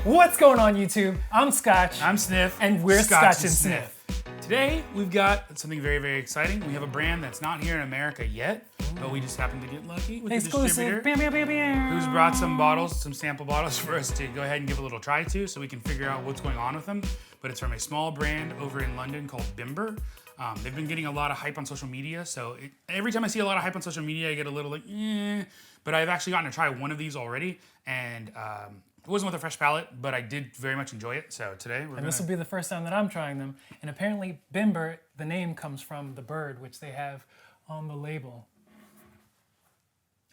What's going on, YouTube? I'm Scotch. I'm Sniff. And we're ScotchNSniff. Today, we've got something very, very exciting. We have a brand that's not here in America yet, but we just happened to get lucky with the distributor who's brought some bottles, some sample bottles for us to go ahead and give a little try to so we can figure out what's going on with them. But it's from a small brand over in London called Bimber. They've been getting a lot of hype on social media, so every time I see a lot of hype on social media, I get a little like, eh. But I've actually gotten to try one of these already, and it wasn't with a fresh palate, but I did very much enjoy it. So today we're this will be the first time that I'm trying them. And apparently Bimber, the name comes from the bird, which they have on the label.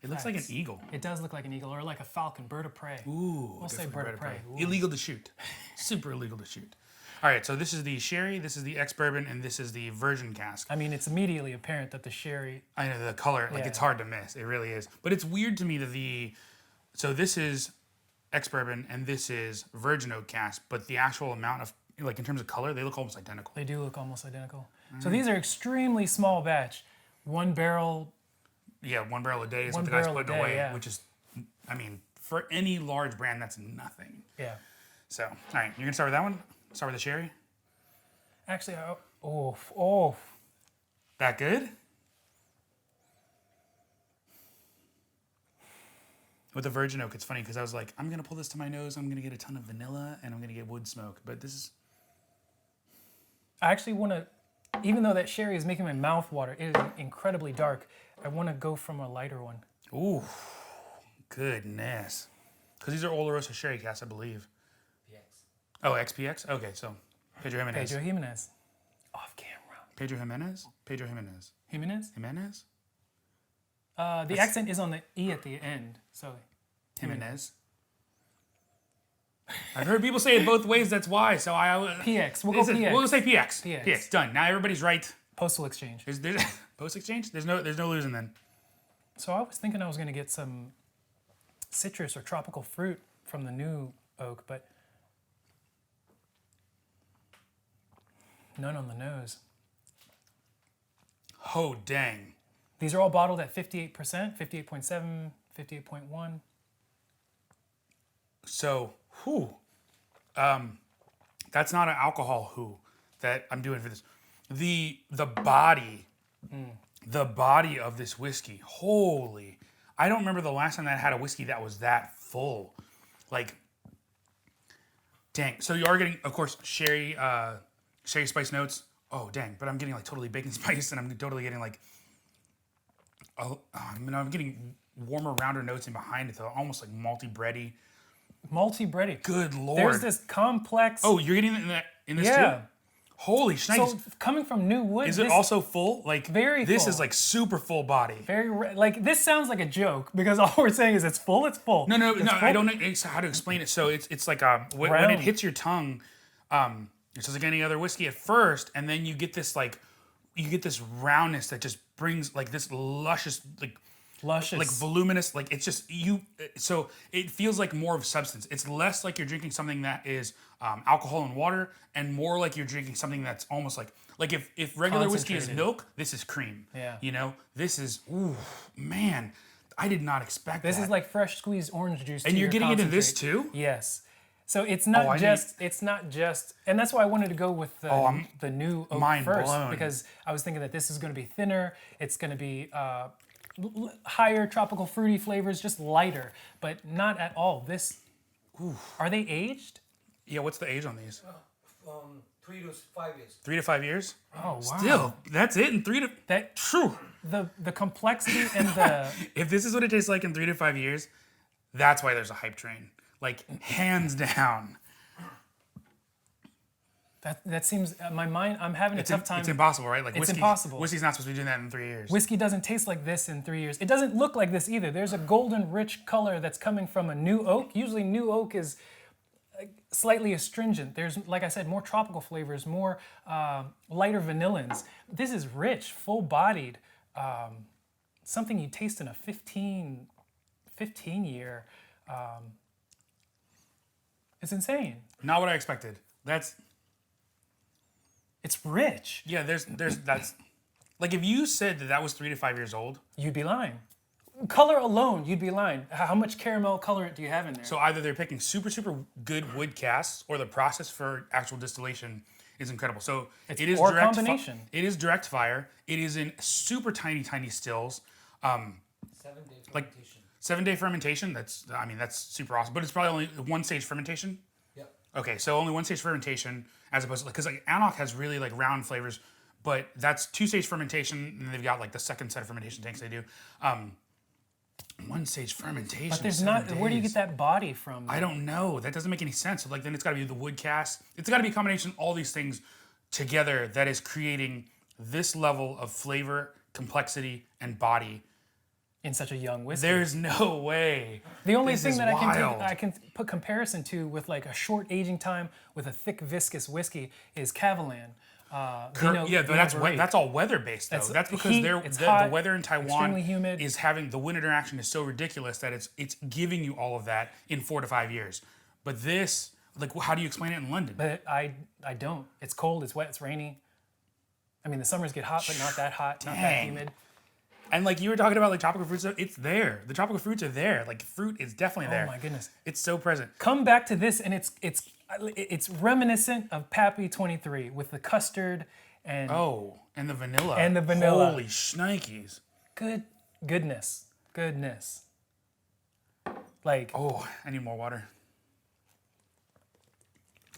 It looks like an eagle. It does look like an eagle, or like a falcon, bird of prey. Ooh, we'll say bird of prey. Illegal to shoot. Super illegal to shoot. All right, so this is the sherry, this is the ExBourbon, and this is the virgin cask. I mean, it's immediately apparent that the sherry... I know, the color, like it's hard to miss. It really is. But it's weird to me that so this is ExBourbon and this is virgin oak cask, but the actual amount of, like in terms of color, they look almost identical. They do look almost identical. So these are extremely small batch. One barrel... Yeah, 1 barrel a day is what the guy's putting away, which is, I mean, for any large brand, that's nothing. Yeah. So, all right, you're gonna start with that one? Start with the sherry? Actually, That good? With the virgin oak, it's funny because I was like, I'm gonna pull this to my nose, I'm gonna get a ton of vanilla, and I'm gonna get wood smoke, but this is... I actually wanna, even though that sherry is making my mouth water, it is incredibly dark, I wanna go from a lighter one. Ooh, goodness. Because these are Oloroso sherry casks, I believe. Oh, XPX? Okay, so Pedro Jimenez. Pedro Jimenez. Off camera. Pedro Jimenez? Pedro Jimenez. Jimenez? Jimenez? The accent is on the E at the end, so. Jimenez. I've heard people say it both ways, that's why, so PX, we'll go PX. We'll say PX. PX. PX, done. Now everybody's right. Postal exchange. There's post exchange? There's no losing then. So I was thinking I was gonna get some citrus or tropical fruit from the new oak, but none on the nose. Oh, dang. These are all bottled at 58%, 58.7, 58.1. So, that's not an alcohol that I'm doing for this. The body of this whiskey, holy. I don't remember the last time that I had a whiskey that was that full. Like, dang. So you are getting, of course, sherry spice notes. Oh, dang. But I'm getting like totally bacon spice, and I'm totally getting like, I'm getting warmer, rounder notes in behind it, though. Almost like malty bready. Malty bready. Good Lord. There's this complex. Oh, you're getting in this too? Holy shnikes. So coming from new wood. Is it also full? Like, very full. This is like super full body. Like, this sounds like a joke because all we're saying is it's full, it's full. No, I don't know how to explain it. So it's like when it hits your tongue, it's just like any other whiskey at first, and then you get this roundness that just brings like this luscious, like voluminous, like it's just so it feels like more of substance. It's less like you're drinking something that is alcohol and water, and more like you're drinking something that's almost like if regular whiskey is milk, this is cream. Yeah. You know, this is, ooh, man, I did not expect this that. is like fresh squeezed orange juice. And you're getting it in this too? Yes. So it's not just, and that's why I wanted to go with the new oak first, because I was thinking that this is going to be thinner, it's going to be higher tropical fruity flavors, just lighter, but not at all. Are they aged? Yeah, what's the age on these? 3 to 5 years. 3 to 5 years? Oh, wow. Still, that's it in 3 to... True. The complexity and the... If this is what it tastes like in 3 to 5 years, that's why there's a hype train. Like, hands down. That seems, my mind, I'm having a tough time. It's impossible, right? Like, it's impossible. Whiskey's not supposed to be doing that in 3 years. Whiskey doesn't taste like this in 3 years. It doesn't look like this either. There's a golden rich color that's coming from a new oak. Usually new oak is slightly astringent. There's, like I said, more tropical flavors, more lighter vanillins. This is rich, full-bodied, something you taste in a 15 year. It's insane. Not what I expected. It's rich. Yeah, that's like if you said that was 3 to 5 years old, you'd be lying. color alone, you'd be lying. How much caramel colorant do you have in there? So either they're picking super, super good wood casks, or the process for actual distillation is incredible. So it is or direct combination. It is direct fire. It is in super tiny, tiny stills. 7-day fermentation. 7-day fermentation. That's super awesome. But it's probably only one stage fermentation. Yep. Okay, so only one stage fermentation as opposed to, because like Anok has really like round flavors, but that's 2-stage fermentation, and they've got like the second set of fermentation tanks they do. 1-stage fermentation. But there's not. Where do you get that body from? I don't know. That doesn't make any sense. So like then it's got to be the wood cast. It's got to be a combination of all these things together that is creating this level of flavor, complexity, and body. In such a young whiskey. There's no way. The only This thing is that wild. I can put comparison to with like a short aging time with a thick viscous whiskey is Cavalan. That's all weather based though. That's because heat, the weather in Taiwan extremely humid. is having the wind interaction is so ridiculous that it's giving you all of that in 4 to 5 years. But this, like, how do you explain it in London? But I don't. It's cold. It's wet. It's rainy. I mean, the summers get hot, but not that hot, not that humid. And like you were talking about, like tropical fruits, it's there. The tropical fruits are there. Like fruit is definitely there. Oh my goodness! It's so present. Come back to this, and it's reminiscent of Pappy 23 with the custard and and the vanilla. Holy shnikes. Goodness. Like I need more water.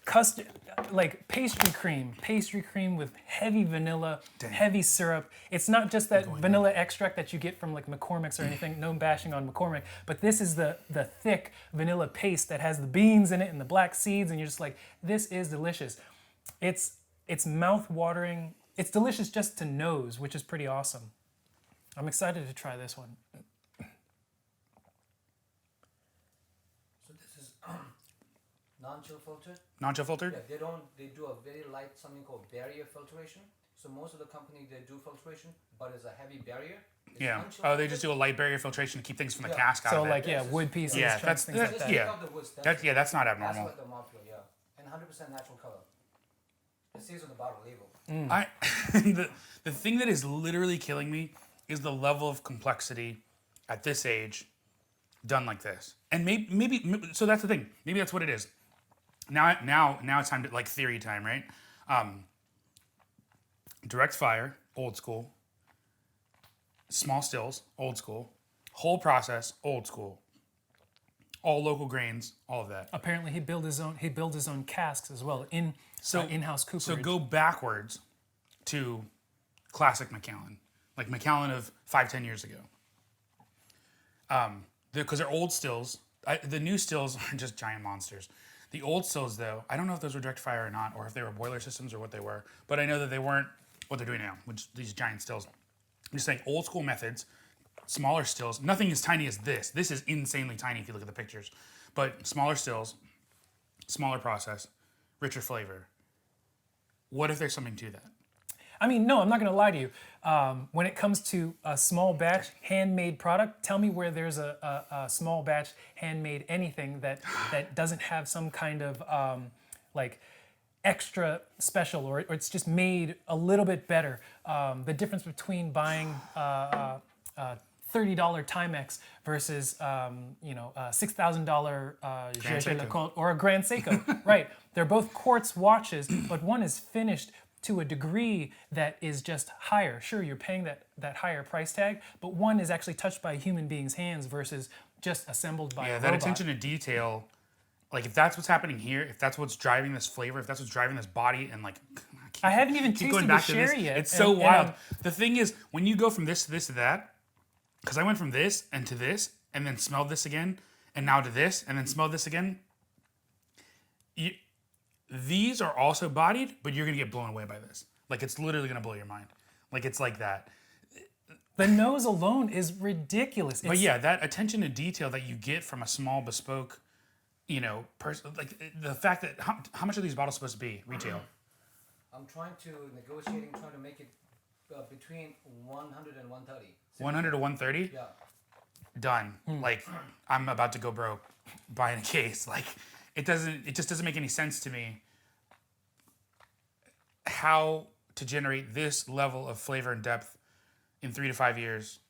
custard, like pastry cream with heavy vanilla, heavy syrup. It's not just that vanilla extract that you get from like McCormick's or anything, no bashing on McCormick, but this is the thick vanilla paste that has the beans in it and the black seeds, and you're just like, this is delicious. It's mouth-watering. It's delicious just to nose, which is pretty awesome. I'm excited to try this one. So this is non-chill filtered. Non-chill filtered? Yeah, they do a very light something called barrier filtration. So most of the company, they do filtration, but it's a heavy barrier. It's unchill they just do a light barrier filtration to keep things from the Yeah. cask out So of it. like wood pieces, Yeah, chunks, things like Just that. take yeah. out the wood stuff. That's not That's abnormal. what the mouthfeel, yeah. And 100% natural color. It says on the bottle label. The thing that is literally killing me is the level of complexity at this age done like this. And maybe so that's the thing. Maybe that's what it is. Now it's time to like theory time, right? Direct fire, old school. Small stills, old school. Whole process, old school. All local grains, all of that. Apparently, he built his own casks as well in-house cooperage. So go backwards to classic Macallan, like Macallan of 5-10 years ago. Because they're old stills. The new stills are just giant monsters. The old stills, though, I don't know if those were direct fire or not, or if they were boiler systems or what they were. But I know that they weren't what they're doing now, which these giant stills. I'm just saying, old school methods, smaller stills. Nothing as tiny as this. This is insanely tiny if you look at the pictures. But smaller stills, smaller process, richer flavor. What if there's something to that? I mean, no, I'm not going to lie to you. When it comes to a small batch handmade product, tell me where there's a small batch handmade anything that doesn't have some kind of like extra special, or it's just made a little bit better. The difference between buying $30 Timex versus $6,000 Seiko. or a Grand Seiko, right? They're both quartz watches, but one is finished to a degree that is just higher. Sure, you're paying that higher price tag, but one is actually touched by a human being's hands versus just assembled by a robot. That attention to detail, like if that's what's happening here, if that's what's driving this flavor, if that's what's driving this body, and like I haven't even tasted the sherry yet. It's so wild. The thing is, when you go from this to this to that, because I went from this and to this, and then smelled this again, and now to this, and then smelled this again. These are also bodied, but you're gonna get blown away by this. Like it's literally gonna blow your mind. Like it's like that. The nose alone is ridiculous. But yeah, that attention to detail that you get from a small bespoke, person, like the fact that how much are these bottles supposed to be retail? I'm trying to make it between 100 and 130. 100 to 130? Yeah. Done. Like I'm about to go broke buying a case. Like it just doesn't make any sense to me how to generate this level of flavor and depth in 3 to 5 years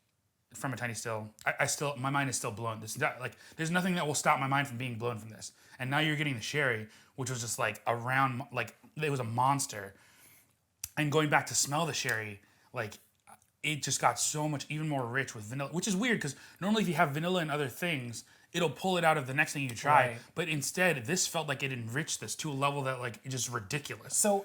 from a tiny still. My mind is still blown. This is not, like, there's nothing that will stop my mind from being blown from this. And now you're getting the sherry, which was just like it was a monster. And going back to smell the sherry, like it just got so much even more rich with vanilla, which is weird because normally if you have vanilla and other things, it'll pull it out of the next thing you try. Right. But instead, this felt like it enriched this to a level that like it's just ridiculous. So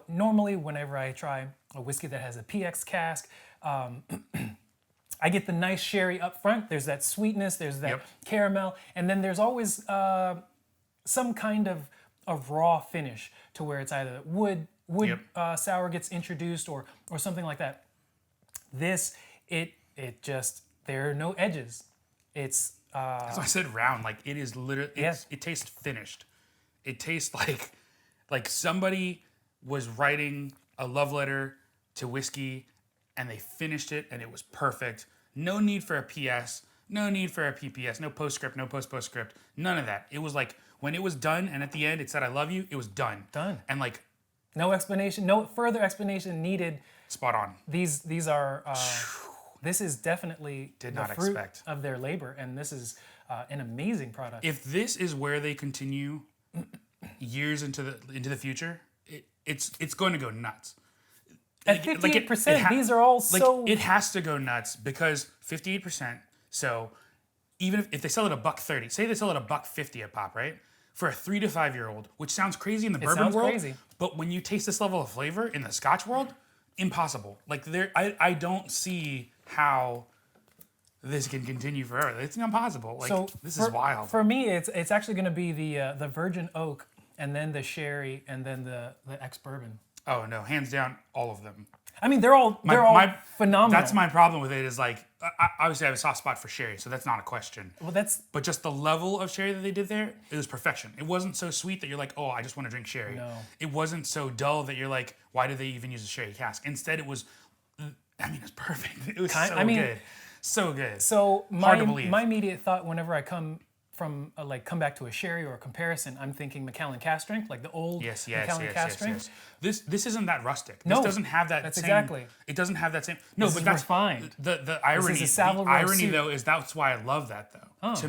normally whenever I try a whiskey that has a PX cask, I get the nice sherry up front. There's that sweetness, there's that caramel, and then there's always some kind of a raw finish to where it's either wood sour gets introduced or something like that. This, it just, there are no edges. It's That's why I said round. Like it is literally. It tastes finished. It tastes like somebody was writing a love letter to whiskey, and they finished it, and it was perfect. No need for a PS. No need for a PPS. No postscript. No postscript. None of that. It was like when it was done, and at the end it said "I love you." It was done. Done. And like no explanation. No further explanation needed. Spot on. These are. This is definitely Did the not fruit expect. of their labor, and this is an amazing product. If this is where they continue years into the future, it's going to go nuts. At 58%, these are all so. It has to go nuts because 58%. So even if they sell it $1.30, say they sell it $1.50 a pop, right? For a 3 to 5 year old, which sounds crazy in the bourbon world, crazy. But when you taste this level of flavor in the Scotch world, impossible. Like I don't see how this can continue forever. It's impossible. Like this is wild. For me, it's actually going to be the virgin oak, and then the sherry, and then the ExBourbon. Oh no, hands down, all of them. I mean, they're all phenomenal. That's my problem with it. Is like obviously I have a soft spot for sherry, so that's not a question. Well, but just the level of sherry that they did there, it was perfection. It wasn't so sweet that you're like, oh, I just want to drink sherry. No. It wasn't so dull that you're like, why did they even use a sherry cask? Instead, it was, I mean, it's perfect. It was good, so good. So hard to believe. My immediate thought whenever I come back to a sherry or a comparison, I'm thinking Macallan cask strength, like the old Macallan cask strength. This isn't that rustic. No, this doesn't have that. That's same, exactly. It doesn't have that same. No, this but is that's refined. The irony. This is a the irony south. though is that's why I love that though. Oh. To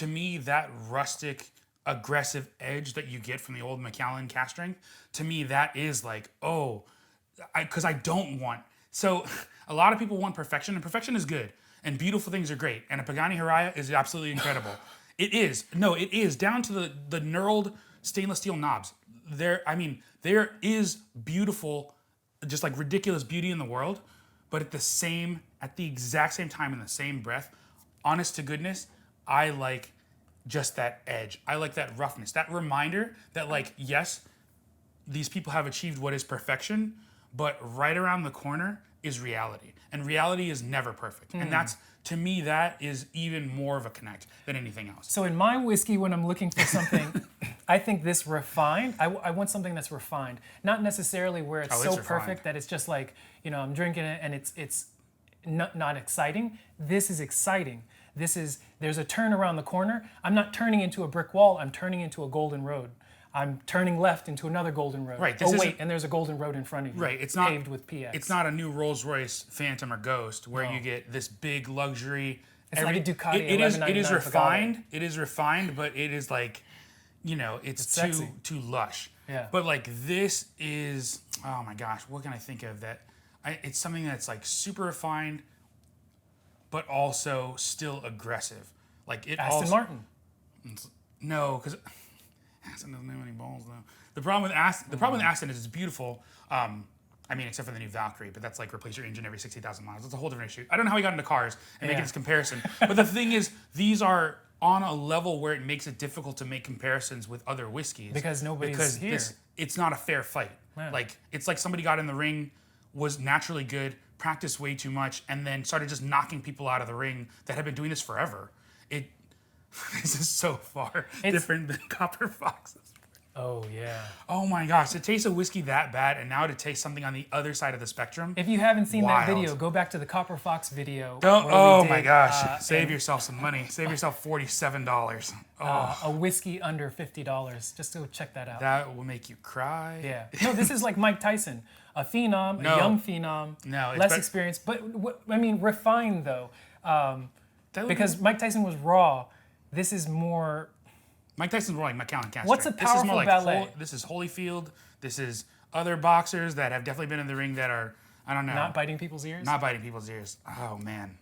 me, that rustic, aggressive edge that you get from the old Macallan cask strength. To me, that is like because I don't want. So a lot of people want perfection, and perfection is good, and beautiful things are great, and a Pagani Haraya is absolutely incredible. It is. No, it is. Down to the knurled stainless steel knobs. There is beautiful, just like ridiculous beauty in the world, but at the exact same time, in the same breath, honest to goodness, I like just that edge. I like that roughness, that reminder that like, yes, these people have achieved what is perfection, but right around the corner is reality. And reality is never perfect. And that's, to me, that is even more of a connect than anything else. So in my whiskey, when I'm looking for something, I think this refined, I want something that's refined. Not necessarily where it's so perfect that it's just like, I'm drinking it and it's not exciting. This is exciting. There's a turn around the corner. I'm not turning into a brick wall, I'm turning into a golden road. I'm turning left into another golden road. Right. And there's a golden road in front of you. Right. It's not paved with PX. It's not a new Rolls-Royce Phantom or Ghost where you get this big luxury. It's like a Ducati. It is refined. It is refined, but it is like, it's too lush. Yeah. But like this is, oh my gosh, what can I think of that? It's something that's like super refined, but also still aggressive. Like it. Aston Martin. No, because Aston doesn't have any balls though. The problem with Aston is it's beautiful. Except for the new Valkyrie, but that's like replace your engine every 60,000 miles. That's a whole different issue. I don't know how we got into cars and making this comparison. But the thing is, these are on a level where it makes it difficult to make comparisons with other whiskeys. Because nobody's here. It's not a fair fight. Yeah. Like, it's like somebody got in the ring, was naturally good, practiced way too much, and then started just knocking people out of the ring that had been doing this forever. This is so far different than Copper Foxes. Oh, yeah. Oh my gosh, to taste a whiskey that bad and now to taste something on the other side of the spectrum. If you haven't seen that Wild. video, go back to the Copper Fox video. Don't, where oh we my did, gosh, save yourself some money. Save yourself $47. Oh, a whiskey under $50. Just go check that out. that will make you cry. Yeah. No, this is like Mike Tyson, a phenom, No. a young phenom, No, it's less bet- experienced, but I mean refined though, That would because Mike Tyson was raw. This is more. Mike Tyson's more like McCown and Cask. What's a This is more powerful like ballet? this is Holyfield. This is other boxers that have definitely been in the ring that are, I don't know, Not biting people's ears. not biting people's ears. Oh man,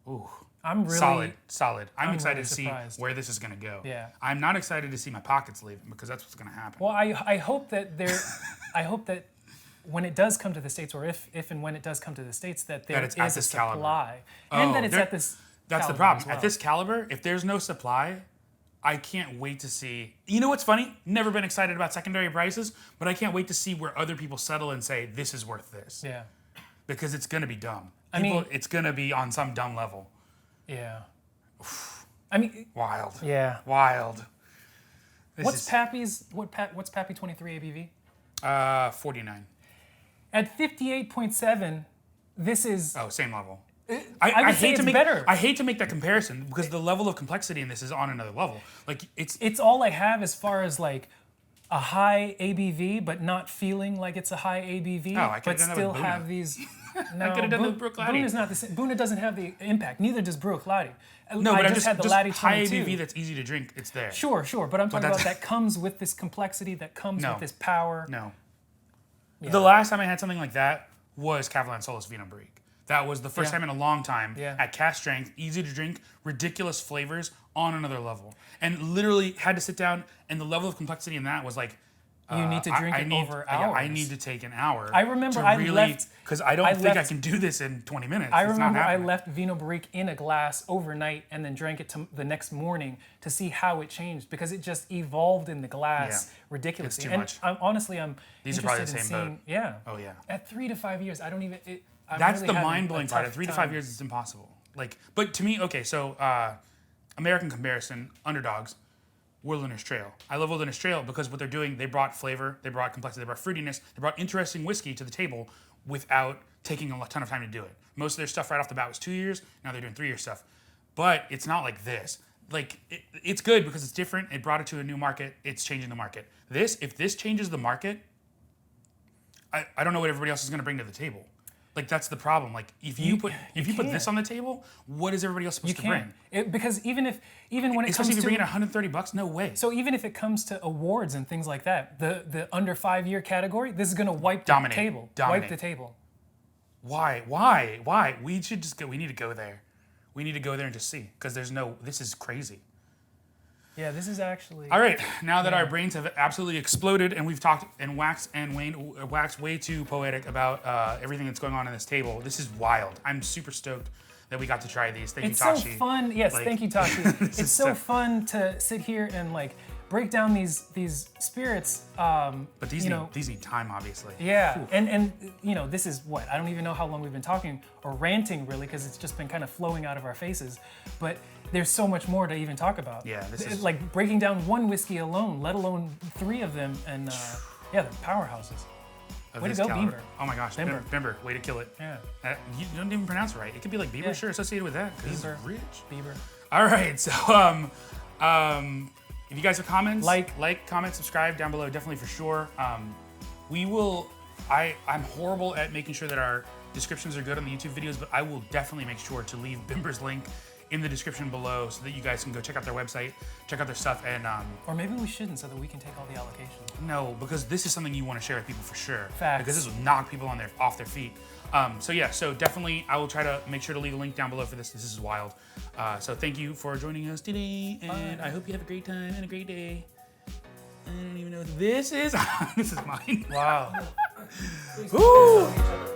ooh, I'm really solid. I'm excited really to see surprised. where this is gonna go. Yeah. I'm not excited to see my pockets leave because that's what's gonna happen. Well, I hope that I hope that when it does come to the States, or if and when it does come to the States, that there it's is at a this caliber. supply, and that it's there- at this. That's the caliber problem. as well. At this caliber, if there's no supply, I can't wait to see. You know what's funny? Never been excited about secondary prices, but I can't wait to see where other people settle and say this is worth this. Yeah. Because it's gonna be dumb. I mean- it's gonna be on some dumb level. Yeah. I mean, Wild. yeah. Wild. This What's is, Pappy's? What's Pappy 23 ABV? 49. At 58.7, this is. Oh, same level. I would say hate it's to make better. I hate to make that comparison because the level of complexity in this is on another level. Like It's all I have as far as like a high ABV, but not feeling like it's a high ABV, Oh, I could've but done that still with have Buna. these. No, could've done that with Brook Laddie. Buna is not the same. Buna doesn't have the impact. Neither does Brook Laddie. no, but I I'm just had the just Laddie high 22. ABV that's easy to drink. It's there. Sure, but I'm talking about that's- that comes with this complexity, that comes No. with this power. No. Yeah. The last time I had something like that was Cavalan Solus Vino Barrique. That was the first Yeah. time in a long time Yeah. at cask strength, easy to drink, ridiculous flavors on another level. And literally had to sit down, and the level of complexity in that was like, You need to drink it over hours. I need to take an hour. I remember to I really, left- because I don't I think I left- can do this in 20 minutes. I It's not remember I happening. left Vino Barrique in a glass overnight and then drank it the next morning to see how it changed because it just evolved in the glass Yeah. ridiculously. It's too and much. Honestly, I'm These are interested probably the in same seeing, boat. Yeah. Oh yeah. At 3 to 5 years, I don't even. I'm That's really the having a mind-blowing part. At tough 3 to 5 time. years, it's impossible. Like, but to me, okay, so American comparison, underdogs, Wilderness Trail. I love Wilderness Trail because what they're doing, they brought flavor, they brought complexity, they brought fruitiness, they brought interesting whiskey to the table without taking a ton of time to do it. Most of their stuff right off the bat was 2 years. Now they're doing 3 year stuff, but it's not like this. Like it's good because it's different. It brought it to a new market. It's changing the market. If this changes the market, I don't know what everybody else is going to bring to the table. Like that's the problem. Like if you put this on the table, what is everybody else supposed to bring? Because even when it Especially comes if you to bring in $130, no way. so even if it comes to awards and things like that, the under 5 year category, this is going to wipe the Dominate. table. Dominate. Wipe the table. Why? We should just go. We need to go there. We need to go there and just see because this is crazy. Yeah, this is actually. All right, now that our brains have absolutely exploded and we've talked and waxed way too poetic about everything that's going on in this table, this is wild. I'm super stoked that we got to try these. Thank It's you, so Tashi. fun. Yes, Like, thank you, Tashi. this It's is so fun to sit here and like break down these spirits. But these you need, know, these need time, obviously. yeah, and you know, this is what I don't even know how long we've been talking or ranting really because it's just been kind of flowing out of our faces, but. There's so much more to even talk about. Yeah, this is like breaking down one whiskey alone, let alone 3 of them, and yeah, the powerhouses. of Way to this go, caliber. Bimber. Oh my gosh, Bimber. Bimber, way to kill it. Yeah, You don't even pronounce it right. It could be like Bieber, Yeah. sure, associated with that. 'Cause Bieber. it's rich. Bieber. All right, so if you guys have comments, like, comment, subscribe down below, definitely for sure. We will. I'm horrible at making sure that our descriptions are good on the YouTube videos, but I will definitely make sure to leave Bimber's link in the description below so that you guys can go check out their website, check out their stuff, and Or maybe we shouldn't, so that we can take all the allocation. no, because this is something you want to share with people for sure. Facts. Because this will knock people off their feet. So yeah, so definitely I will try to make sure to leave a link down below for this. This is wild. So thank you for joining us today, and I hope you have a great time and a great day. I don't even know what this is. This is mine. Wow. Please Woo! each other.